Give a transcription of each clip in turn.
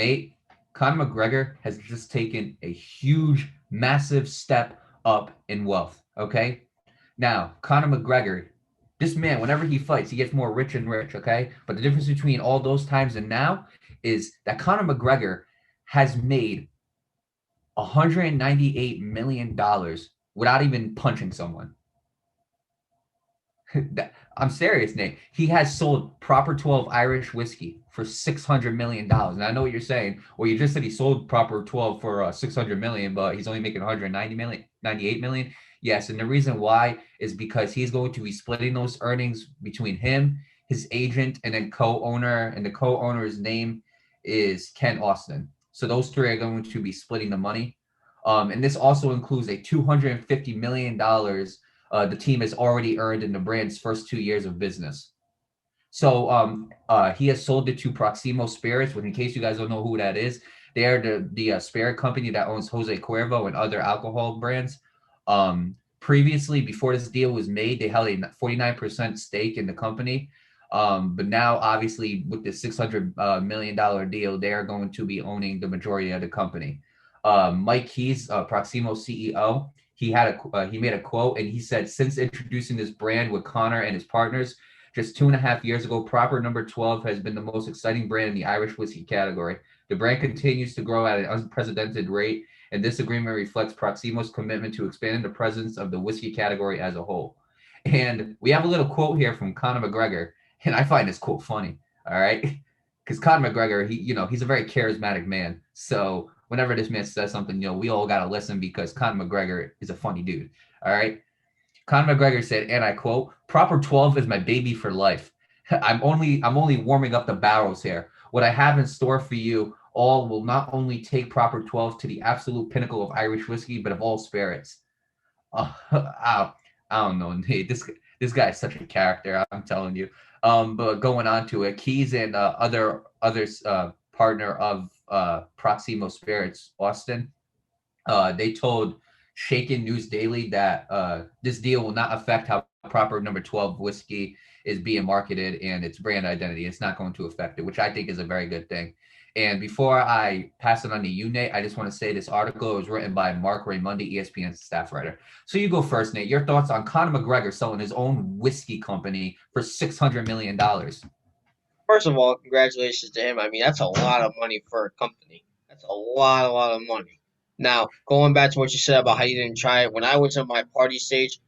Nate, Conor McGregor has just taken a huge, massive step up in wealth. Okay, now Conor McGregor, this man, whenever he fights, he gets more rich and rich. Okay, but the difference between all those times and now is that Conor McGregor has made $198 million without even punching someone. I'm serious, Nate. He has sold Proper 12 Irish whiskey for $600 million. And I know what you're saying. Well, you just said he sold Proper 12 for 600 million, but he's only making 190 million, 98 million. Yes, and the reason why is because he's going to be splitting those earnings between him, his agent, and then co-owner. And the co-owner's name is Ken Austin. So those three are going to be splitting the money. And this also includes a $250 million the team has already earned in the brand's first 2 years of business. So he has sold it to Proximo Spirits, which in case you guys don't know who that is, they are the spirit company that owns Jose Cuervo and other alcohol brands. Previously, before this deal was made, they held a 49% stake in the company. But now, obviously, with the $600 million deal, they are going to be owning the majority of the company. Mike Keys, Proximo CEO, he made a quote and he said, since introducing this brand with Conor and his partners just 2.5 years ago, Proper Number 12 has been the most exciting brand in the Irish whiskey category. The brand continues to grow at an unprecedented rate, and this agreement reflects Proximo's commitment to expanding the presence of the whiskey category as a whole. And we have a little quote here from Conor McGregor, and I find this quote funny. All right, because Conor McGregor, he's a very charismatic man. So whenever this man says something, we all gotta listen because Conor McGregor is a funny dude. All right. Conor McGregor said, and I quote, "Proper 12 is my baby for life. I'm only warming up the barrels here. What I have in store for you all will not only take Proper 12 to the absolute pinnacle of Irish whiskey, but of all spirits." I, I don't know. Hey, this guy is such a character. I'm telling you. But going on to it, Keys and others partner of Proximo Spirits, Austin, they told Shaken News Daily that this deal will not affect how Proper Number 12 whiskey is being marketed and its brand identity. It's not going to affect it, which I think is a very good thing. And before I pass it on to you, Nate, I just want to say this article was written by Mark Raymundi, ESPN staff writer. So you go first, Nate. Your thoughts on Conor McGregor selling his own whiskey company for $600 million? First of all, congratulations to him. I mean, that's a lot of money for a company. That's a lot of money. Now, going back to what you said about how you didn't try it, when I was in my party stage,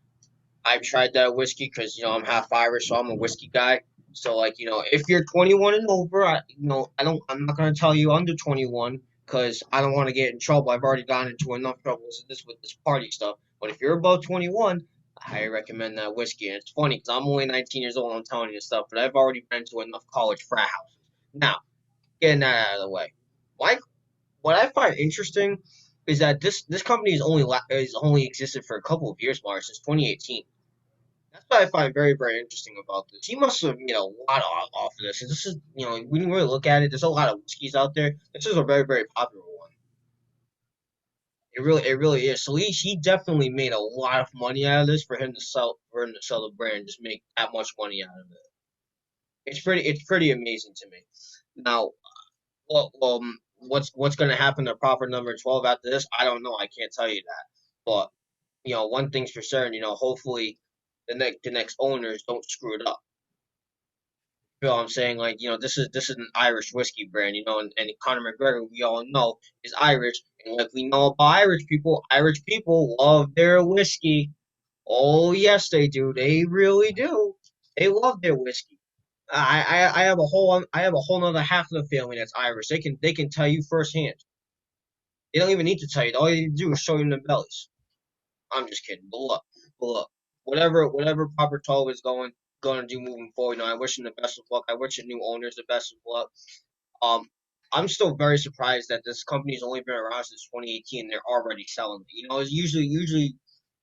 I tried that whiskey because I'm half Irish, so I'm a whiskey guy. So like if you're 21 and over, I'm not gonna tell you under 21 because I don't want to get in trouble. I've already gotten into enough trouble with this party stuff. But if you're above 21, I highly recommend that whiskey. And it's funny because I'm only 19 years old. And I'm telling you this stuff, but I've already been to enough college frat houses. Now, getting that out of the way, like what I find interesting is that this company is only existed for a couple of years, Mark, since 2018. That's what I find very, very interesting about this. He must have made a lot off of this. And this is, when you really look at it, there's a lot of whiskeys out there. This is a very, very popular one. It really is. So he definitely made a lot of money out of this for him to sell the brand, just make that much money out of it. It's pretty amazing to me. Now, what's going to happen to Proper Number 12 after this? I don't know. I can't tell you that. But one thing's for certain. Hopefully the next owners don't screw it up. You know what I'm saying? Like, this is an Irish whiskey brand, and Conor McGregor, we all know, is Irish. And like we know about Irish people love their whiskey. Oh yes, they do. They really do. They love their whiskey. I have a whole nother half of the family that's Irish. They can tell you firsthand. They don't even need to tell you. All you need to do is show them the bellies. I'm just kidding. But look, whatever Proper 12 is going to do moving forward. I wish him the best of luck. I wish the new owners the best of luck. Um, I'm still very surprised that this company's only been around since 2018. They're already selling it. It's usually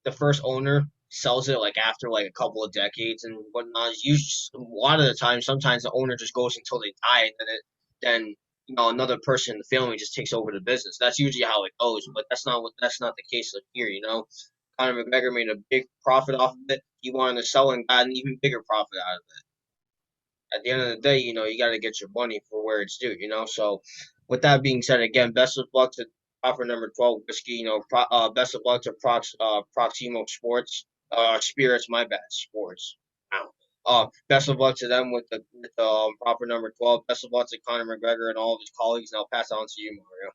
the first owner sells it like after like a couple of decades and whatnot. It's usually a lot of the time. Sometimes the owner just goes until they die, and then another person in the family just takes over the business. That's usually how it goes. But that's not the case here. Conor McGregor made a big profit off of it. He wanted to sell and got an even bigger profit out of it. At the end of the day, you got to get your money for where it's due. So with that being said, again, best of luck to offer number 12 whiskey. Best of luck to Proximo Sports, Spirits. My bad, Sports. Wow. Best of luck to them with the proper number 12. Best of luck to Conor McGregor and all of his colleagues. And I'll pass it on to you, Mario.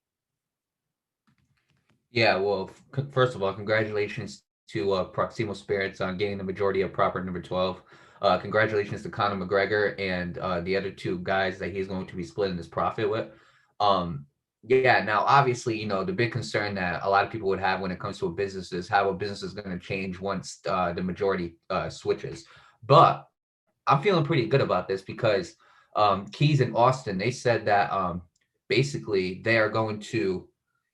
Yeah, well, first of all, congratulations to Proximo Spirits on getting the majority of proper number 12. Congratulations to Conor McGregor and the other two guys that he's going to be splitting his profit with. Yeah, now obviously, the big concern that a lot of people would have when it comes to a business is how a business is going to change once the majority switches. But I'm feeling pretty good about this because Keys and Austin, they said that basically they are going to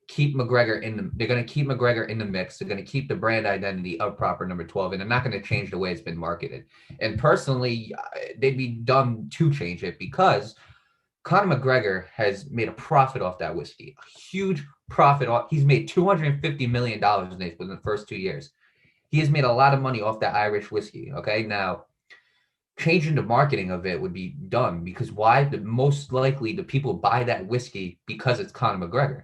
keep McGregor they're going to keep McGregor in the mix. They're going to keep the brand identity of proper number 12, and they're not going to change the way it's been marketed. And personally, they'd be dumb to change it because Conor McGregor has made a profit off that whiskey, a huge profit. He's made $250 million within the first 2 years. He has made a lot of money off that Irish whiskey. Okay, now changing the marketing of it would be dumb because why? Most likely the people buy that whiskey because it's Conor McGregor.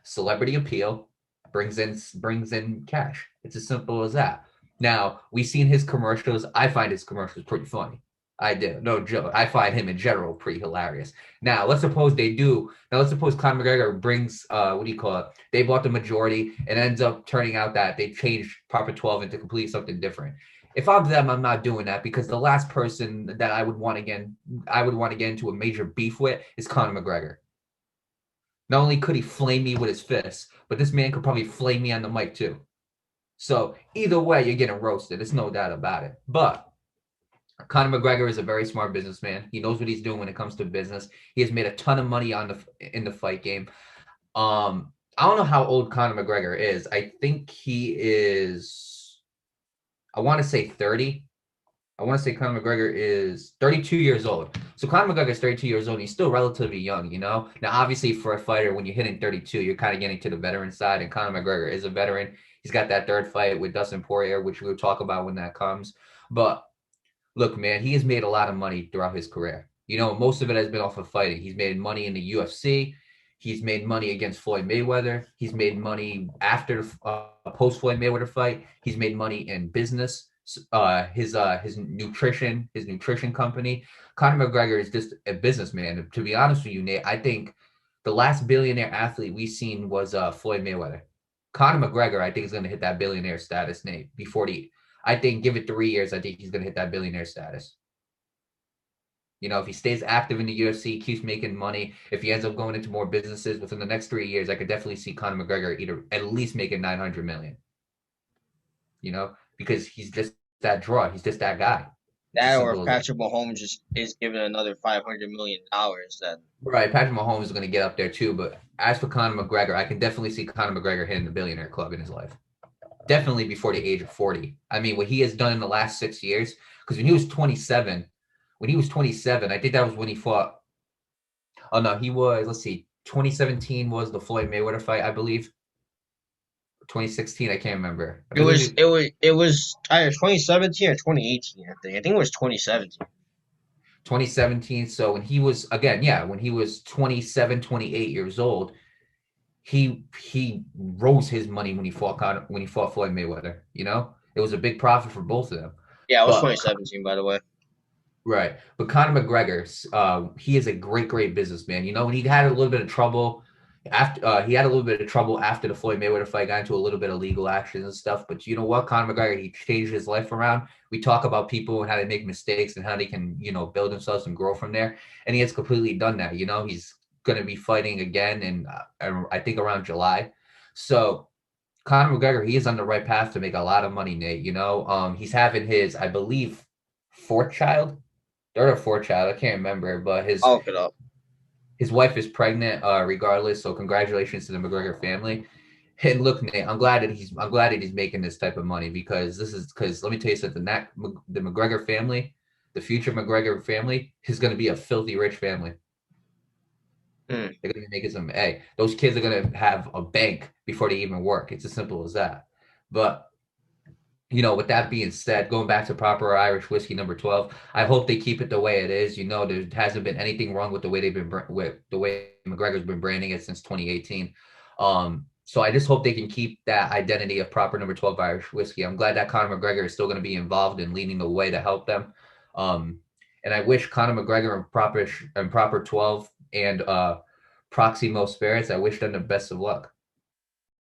Celebrity appeal brings in cash. It's as simple as that. Now, we've seen his commercials. I find his commercials pretty funny. I do. No joke. I find him in general pretty hilarious. Now, let's suppose they do. Now, let's suppose Conor McGregor brings, what do you call it? They bought the majority and ends up turning out that they changed Proper 12 into completely something different. If I'm them, I'm not doing that because the last person that I would want to get into a major beef with is Conor McGregor. Not only could he flame me with his fists, but this man could probably flame me on the mic too. So either way, you're getting roasted. There's no doubt about it. But Conor McGregor is a very smart businessman. He knows what he's doing when it comes to business. He has made a ton of money in the fight game. I don't know how old Conor McGregor is. I think he is. I want to say 30. I want to say Conor McGregor is 32 years old. So Conor McGregor is 32 years old. And he's still relatively young, Now, obviously, for a fighter, when you're hitting 32, you're kind of getting to the veteran side. And Conor McGregor is a veteran. He's got that third fight with Dustin Poirier, which we'll talk about when that comes. But look, man, he has made a lot of money throughout his career. Most of it has been off of fighting. He's made money in the UFC. He's made money against Floyd Mayweather. He's made money after post Floyd Mayweather fight. He's made money in business. His nutrition company. Conor McGregor is just a businessman. To be honest with you, Nate, I think the last billionaire athlete we've seen was Floyd Mayweather. Conor McGregor, I think, is going to hit that billionaire status, Nate. I think give it 3 years, I think he's going to hit that billionaire status. If he stays active in the UFC, keeps making money, if he ends up going into more businesses within the next 3 years, I could definitely see Conor McGregor either at least making 900 million. Because he's just that draw. He's just that guy. It's as That or if simple as that. Patrick Mahomes is given another $500 million, then Right, Patrick Mahomes is going to get up there too. But as for Conor McGregor, I can definitely see Conor McGregor hitting the billionaire club in his life. Definitely before the age of 40. I mean, what he has done in the last 6 years, because when he was 27, I think that was when he fought. Oh no, let's see, 2017 was the Floyd Mayweather fight, I believe. 2016, I can't remember. I it was believe it was either 2017 or 2018. I think it was 2017. 2017. So when he was 27, 28 years old, he rose his money when he fought Floyd Mayweather. It was a big profit for both of them. Yeah, it was But 2017, by the way. right, but Conor McGregor, he is a great businessman. And he had a little bit of trouble after the Floyd Mayweather fight, got into a little bit of legal actions and stuff. But you know what, Conor McGregor, he changed his life around. We talk about people and how they make mistakes and how they can build themselves and grow from there, and he has completely done that. He's going to be fighting again in I think around July. So Conor McGregor, he is on the right path to make a lot of money, Nate. He's having his, I believe, fourth child, third or fourth child. I can't remember, but his I'll look it up. his wife is pregnant, regardless. So congratulations to the McGregor family. And look, Nate, I'm glad that he's making this type of money because let me tell you something. That the McGregor family, the future McGregor family, is going to be a filthy rich family. Hmm. They're going to be making some. Hey, those kids are going to have a bank before they even work. It's as simple as that. But With that being said, going back to proper Irish whiskey number 12, I hope they keep it the way it is. There hasn't been anything wrong with the way they've been with the way McGregor's been branding it since 2018. So I just hope they can keep that identity of proper number 12 Irish whiskey. I'm glad that Conor McGregor is still going to be involved in leading the way to help them. Um, and I wish Conor McGregor and proper 12 and Proximo Spirits, I wish them the best of luck.